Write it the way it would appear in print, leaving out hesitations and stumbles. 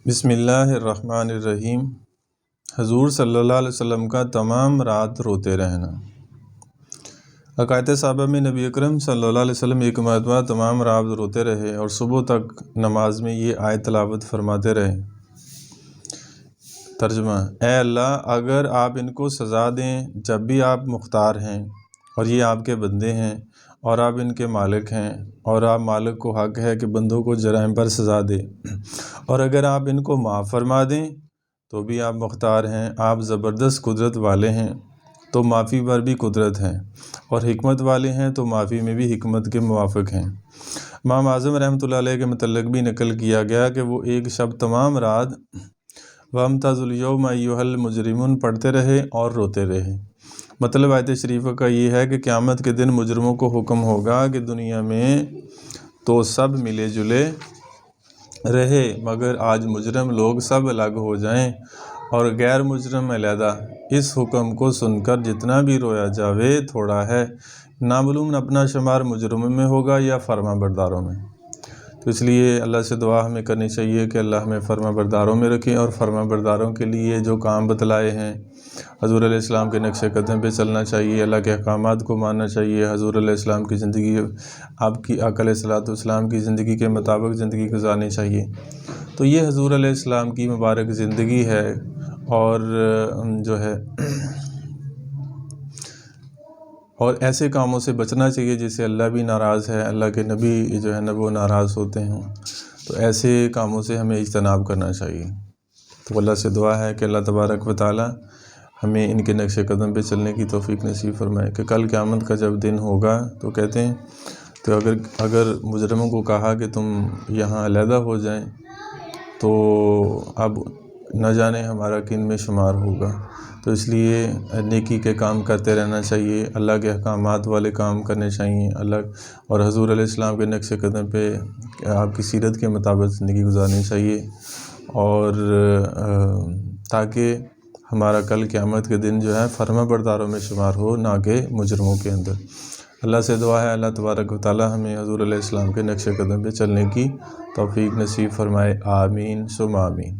بسم اللہ الرحمن الرحیم۔ حضور صلی اللہ علیہ وسلم کا تمام رات روتے رہنا۔ عقائد صحابہ میں نبی اکرم صلی اللہ علیہ وسلم ایک مرتبہ تمام رات روتے رہے اور صبح تک نماز میں یہ آیت تلاوت فرماتے رہے۔ ترجمہ: اے اللہ، اگر آپ ان کو سزا دیں جب بھی آپ مختار ہیں اور یہ آپ کے بندے ہیں اور آپ ان کے مالک ہیں اور آپ مالک کو حق ہے کہ بندوں کو جرائم پر سزا دے، اور اگر آپ ان کو معاف فرما دیں تو بھی آپ مختار ہیں، آپ زبردست قدرت والے ہیں تو معافی پر بھی قدرت ہیں، اور حکمت والے ہیں تو معافی میں بھی حکمت کے موافق ہیں۔ امام اعظم رحمۃ اللہ علیہ کے متعلق بھی نقل کیا گیا کہ وہ ایک شب تمام رات وَامْتَازُوا الْيَوْمَ أَيُّهَا الْمُجْرِمُونَ پڑھتے رہے اور روتے رہے۔ مطلب آیت شریفہ کا یہ ہے کہ قیامت کے دن مجرموں کو حکم ہوگا کہ دنیا میں تو سب ملے جلے رہے، مگر آج مجرم لوگ سب الگ ہو جائیں اور غیر مجرم علیحدہ۔ اس حکم کو سن کر جتنا بھی رویا جاوے تھوڑا ہے، نامعلوم اپنا شمار مجرموں میں ہوگا یا فرما برداروں میں۔ تو اس لیے اللہ سے دعا ہمیں کرنی چاہیے کہ اللہ ہمیں فرما برداروں میں رکھیں، اور فرما برداروں کے لیے جو کام بتلائے ہیں، حضور علیہ السلام کے نقش قدم پہ چلنا چاہیے، اللہ کے احکامات کو ماننا چاہیے، حضور علیہ السلام کی زندگی، آپ کی آقا علیہ السلام کی زندگی کے مطابق زندگی گزارنی چاہیے۔ تو یہ حضور علیہ السلام کی مبارک زندگی ہے، اور جو ہے اور ایسے کاموں سے بچنا چاہیے جس سے اللہ بھی ناراض ہے، اللہ کے نبی جو ہے نا وہ ناراض ہوتے ہیں، تو ایسے کاموں سے ہمیں اجتناب کرنا چاہیے۔ تو اللہ سے دعا ہے کہ اللہ تبارک و تعالی ہمیں ان کے نقش قدم پہ چلنے کی توفیق نصیب فرمائے کہ کل قیامت کا جب دن ہوگا تو کہتے ہیں تو اگر مجرموں کو کہا کہ تم یہاں علیحدہ ہو جائیں تو اب نہ جانے ہمارا کن میں شمار ہوگا۔ تو اس لیے نیکی کے کام کرتے رہنا چاہیے، اللہ کے احکامات والے کام کرنے چاہیے، اور حضور علیہ السلام کے نقش قدم پہ آپ کی سیرت کے مطابق زندگی گزارنی چاہیے، اور تاکہ ہمارا کل قیامت کے دن جو ہے فرما برداروں میں شمار ہو، نہ کہ مجرموں کے اندر۔ اللہ سے دعا ہے اللہ تبارک و تعالی ہمیں حضور علیہ السلام کے نقش قدم پہ چلنے کی توفیق نصیب فرمائے۔ آمین ثم آمین۔